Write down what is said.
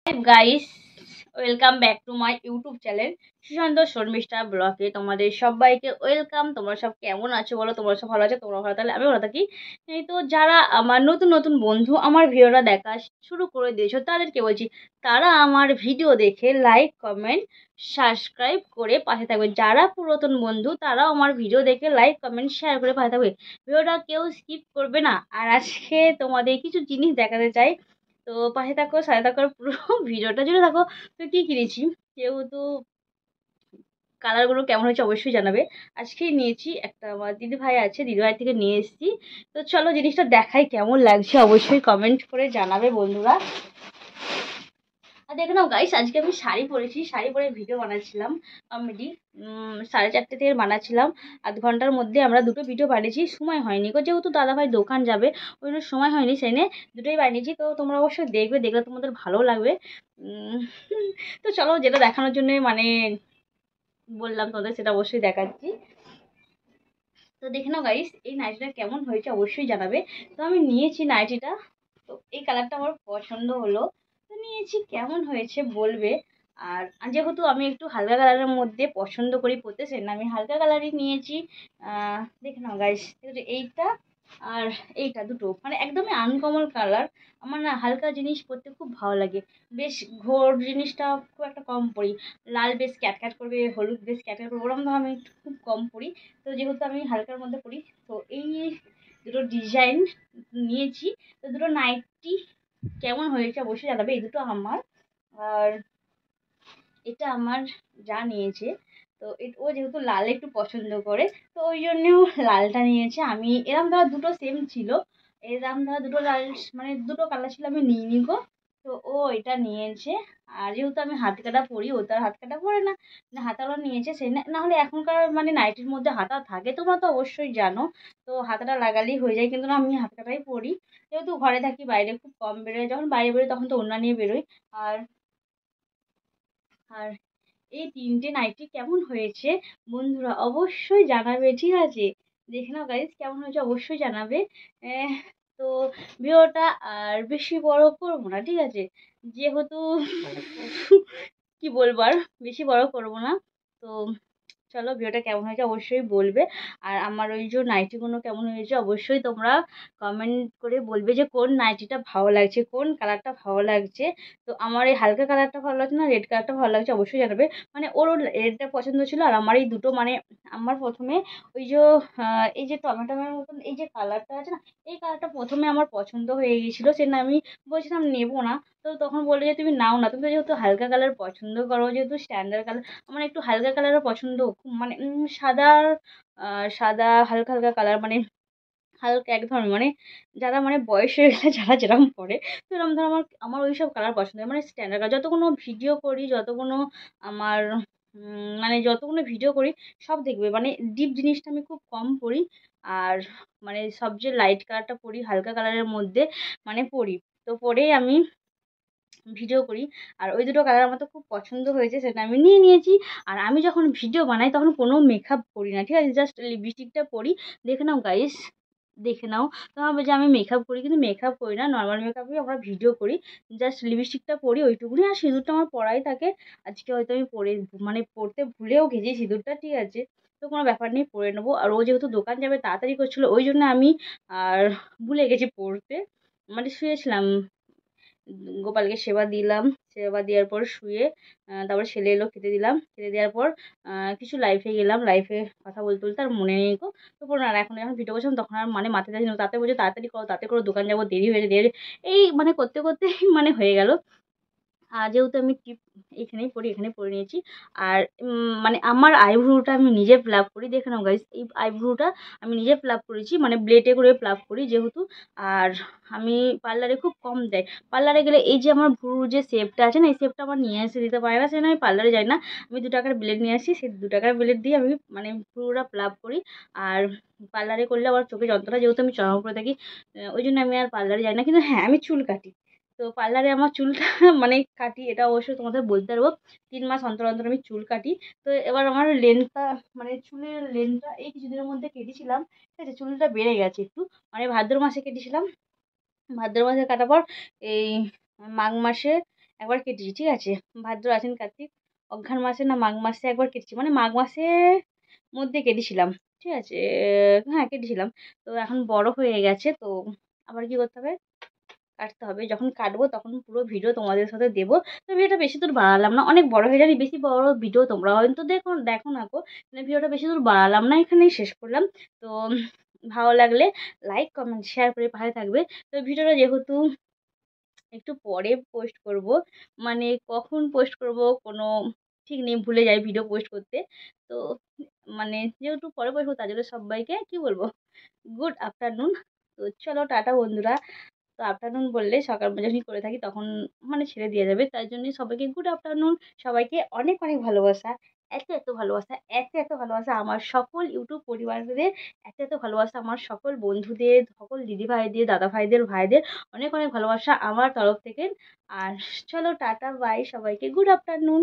Guys, welcome back to my YouTube channel Sushant Sharmistha ব্লগে। তোমাদের সবাইকে ওয়েলকাম। তোমরা সব কেমন আছো বলো? তোমরা সব ভালো আছো? তোমরা ভালো থাকলে আমি ভালো থাকি। এই তো যারা আমার নতুন নতুন বন্ধু আমার ভিডিওটা দেখা শুরু করে দিয়েছো তাদেরকে বলছি, তারা আমার ভিডিও দেখে লাইক কমেন্ট সাবস্ক্রাইব করে পাশে থাকবে। যারা পুরাতন বন্ধু তারাও আমার ভিডিও দেখে লাইক কমেন্ট শেয়ার করে পাশে থাকবে। ভিডিওটা কেউ স্কিপ করবে না। আর আজকে তোমাদের কিছু জিনিস দেখাতে চাই, তো পাশে থাকো, সাথে থাকো, পুরো ভিডিওটা জুড়ে থাকো। তো কি কিনেছি, যেহেতু কালারগুলো কেমন হয়েছে অবশ্যই জানাবে। আজকেই নিয়েছি, একটা আমার দিদি ভাই আছে, দিদি ভাই থেকে নিয়ে এসেছি। তো চলো জিনিসটা দেখাই, কেমন লাগছে অবশ্যই কমেন্ট করে জানাবে বন্ধুরা। আর দেখে নাও গাইস, আজকে আমি শাড়ি পরেছি, শাড়ি পরে ভিডিও বানাচ্ছিলাম কমেডি। 4:30 থেকে বানাচ্ছিলাম। আধ ঘন্টার মধ্যে আমরা দুটো ভিডিও বানিয়েছি, সময় হয়নি গো, যেহেতু দাদাভাই দোকান যাবে ওই জন্য সময় হয়নি, সেই নিয়ে দুটোই বানিয়েছি। তো তোমরা অবশ্যই দেখবে, দেখলে তোমাদের ভালো লাগবে। উম, তো চলো, যেটা দেখানোর জন্য মানে বললাম তোমাদের সেটা অবশ্যই দেখাচ্ছি। তো দেখে নাও গাইস, এই নাইটিটা কেমন হয়েছে অবশ্যই জানাবে। তো আমি নিয়েছি নাইটিটা, তো এই কালারটা আমার পছন্দ হলো, তো নিয়েছি। কেমন হয়েছে বলবে। আর যেহেতু আমি একটু হালকা কালারের মধ্যে পছন্দ করি পরতে, সেজন্য আমি হালকা কালারই নিয়েছি। দেখে নাও গাইস, এইটা আর এইটা দুটো মানে একদমই আনকমন কালার। আমার না হালকা জিনিস পরতে খুব ভালো লাগে। বেশ ঘোর জিনিসটা খুব একটা কম পরি। লাল বেশ ক্যাটক্যাট করবে, হলুদ বেশ ক্যাটক্যাট করবে, ওরকম ধর আমি একটু খুব কম পরি। তো যেহেতু আমি হালকার মধ্যে পরি, তো এই দুটো ডিজাইন নিয়েছি। তো দুটো নাইটি কেমন হয়েছে অবশ্যই জানাবে। এই দুটো আমার, আর এটা আমার যা নিয়েছে। তো ও যেহেতু লাল একটু পছন্দ করে, তো ওই জন্যেও লালটা নিয়েছে। আমি এরম ধর দুটো সেম ছিল, এরম ধর দুটো লাল মানে দুটো কালার ছিল, আমি নিইনি গো। তো ও এটা নিয়েছে। আর যেহেতু আমি হাত কাটা পরি, ও তার হাত কাটা পরে না, হাতাটা নিয়েছে। সেই না হলে এখনকার মানে নাইটির মধ্যে হাতা থাকে, তোমরা তো অবশ্যই জানো। তো হাতাটা লাগালেই হয়ে যায়, কিন্তু না আমি হাত কাটাই পরি। যেহেতু ঘরে থাকি, বাইরে খুব কম বেরোয়, যখন বাইরে বেরোই তখন তো ওড়না নিয়ে বেরোই। আর আর এই 3টে নাইটি কেমন হয়েছে বন্ধুরা অবশ্যই জানাবে, ঠিক আছে? দেখে নাও গাইজ, কেমন হয়েছে অবশ্যই জানাবে। আহ, তো ভিডিওটা আর বেশি বড় করবো না, ঠিক আছে? যেহেতু কি বলবো, আর বেশি বড় করবো না। তো চলো, ভিডিওটা কেমন হয়েছে অবশ্যই বলবে। আর আমার ওই যে নাইটিগুলো কেমন হয়েছে অবশ্যই তোমরা কমেন্ট করে বলবে যে কোন নাইটিটা ভালো লাগছে, কোন কালারটা ভালো লাগছে। তো আমার এই হালকা কালারটা ভালো লাগছে না রেড কালারটা ভালো লাগছে অবশ্যই জানাবে। মানে ওর রেডটা পছন্দ ছিল, আর আমার এই দুটো মানে আমার প্রথমে ওই যে এই যে টমেটোমের মতন এই যে কালারটা আছে না, এই কালারটা প্রথমে আমার পছন্দ হয়ে গিয়েছিল, সেটা আমি বলছিলাম নেবো না। তো তখন বললো যে তুমি নাও না, তুমি তো যেহেতু হালকা কালার পছন্দ করো, যেহেতু স্ট্যান্ডার্ড কালার। আমার একটু হালকা কালারও পছন্দ, খুব মানে সাদার সাদা হালকা হালকা কালার, মানে হালকা এক ধরনের মানে যারা মানে বয়স হয়ে গেলে যারা যেরকম পরে, তো এরকম ধর আমার আমার ওই সব কালার পছন্দ হয়। মানে স্ট্যান্ডার্ড কালার, যত কোনো ভিডিও করি, যত কোনো আমার মানে যতগুলো ভিডিও করি সব দেখবে, মানে ডিপ জিনিসটা আমি খুব কম পরি। আর মানে সবচেয়ে লাইট কালারটা পরি, হালকা কালারের মধ্যে মানে পরি। তো পরেই আমি ভিডিও করি। আর ওই দুটো কালার আমার তো খুব পছন্দ হয়েছে, সেটা আমি নিয়ে নিয়েছি। আর আমি যখন ভিডিও বানাই তখন কোনো মেকআপ করি না, ঠিক আছে? জাস্ট লিপস্টিকটা পরি। দেখে নাও গাইস, দেখে নাও। তো ভাবে যে আমি মেকআপ করি, কিন্তু মেকআপ করি না, নর্মাল মেকআপই আমরা ভিডিও করি। জাস্ট লিপস্টিকটা পরি ওইটুকুনি, আর সিঁদুরটা আমার পরাই থাকে। আজকে হয়তো আমি পরে মানে পরতে ভুলেও গেছি সিঁদুরটা, ঠিক আছে? তো কোনো ব্যাপার নেই, পরে নেবো। আর ও যেহেতু দোকান যাবে তাড়াতাড়ি করছিলো, ওই জন্য আমি আর ভুলে গেছি পড়তে। মানে শুয়েছিলাম, গোপালকে সেবা দিলাম, সেবা দেওয়ার পর শুয়ে তারপর ছেলে এলো, খেতে দিলাম, খেতে দেওয়ার পর কিছু লাইফে গেলাম, লাইফে কথা বলতে বলতে আর মনে নেই গো। তো বলুন, আর এখন যখন ভিডিও করছিলাম তখন আর মানে মাথায় যাচ্ছিল, তাতে বলছে তাড়াতাড়ি করো, তাতে করে দোকান যাবো, দেরি হয়ে দেরি, এই মানে করতে করতে মানে হয়ে গেল। আর যেহেতু আমি টিপ এখানেই পরি, এখানেই পরে নিয়েছি। আর মানে আমার আইব্রোটা আমি নিজে প্লাগ করি, দেখে নাও গাইস, এই আইব্রোটা আমি নিজে প্লাগ করেছি, মানে ব্লেডে করে প্লাগ করি যেহেতু। আর আমি পার্লারে খুব কম দেয়, পার্লারে গেলে এই যে আমার ভ্রুর যে শেপটা আছে না, এই শেপটা আমার নিয়ে এসে দিতে পারে না, সেজন্য আমি পার্লারে যাই না। আমি 2 টাকার ব্লেড নিয়ে আসি, সেই 2 টাকার ব্লেড দিয়ে আমি মানে ভ্রুটা প্লাগ করি। আর পার্লারে করলে আমার চোখে যন্ত্রণা, যেহেতু আমি চশমা পরে থাকি, ওই জন্য আমি আর পার্লারে যাই না। কিন্তু হ্যাঁ, আমি চুল কাটি। তো পার্লারে আমার চুলটা মানে কাটি, এটা অবশ্যই তোমাদের বলতে পারবো। 3 মাস অন্তর অন্তর আমি চুল কাটি। তো এবার আমার লেন্থটা মানে চুলের লেন্থটা এই কিছুদিনের মধ্যে কেটেছিলাম, ঠিক আছে? চুলটা বেড়ে গেছে একটু, মানে ভাদ্র মাসে কেটেছিলাম। ভাদ্র মাসে কাটার পর এই মাঘ মাসে একবার কেটেছি, ঠিক আছে? ভাদ্র আশ্বিন কার্তিক অঘ্রাণ মাসে না মাঘ মাসে একবার কেটেছি, মানে মাঘ মাসের মধ্যে কেটেছিলাম, ঠিক আছে? হ্যাঁ, কেটেছিলাম। তো এখন বড় হয়ে গেছে, তো আবার কি করতে হবে, কাটতে হবে। যখন কাটবো তখন পুরো ভিডিও তোমাদের সাথে দেবো। তো ভিডিওটা বেশি দূর বাড়ালাম না, অনেক বড় হয়ে যাবে, বেশি বড় ভিডিও তোমরা হয়তো দেখো দেখো না গো। মানে ভিডিওটা বেশি দূর বাড়ালাম না, এখানেই শেষ করলাম। তো ভালো লাগলে লাইক কমেন্ট শেয়ার করে পাশে থাকবে। তো ভিডিওটা যেহেতু একটু পরে পোস্ট করব, মানে কখন পোস্ট করব কোনো ঠিক নেই, ভুলে যাই ভিডিও পোস্ট করতে। তো মানে যেহেতু পরে পোস্ট করবো তার জন্য সবাইকে কি বলবো, গুড আফটারনুন। তো চলো টাটা বন্ধুরা। তো আফটারনুন বললে সকাল যখনই করে থাকি তখন মানে ছেড়ে দিয়ে যাবে, তাই জন্যই সবাইকে গুড আফটারনুন। সবাইকে অনেক অনেক ভালোবাসা, এত এত ভালোবাসা, এত এত ভালোবাসা আমার সকল ইউটিউব পরিবারদের, এত এত ভালোবাসা আমার সকল বন্ধুদের, সকল দিদি ভাইদের, দাদা ভাইদের, ভাইদের অনেক অনেক ভালোবাসা আমার তরফ থেকে। আর চলো টাটা বাই, সবাইকে গুড আফটারনুন।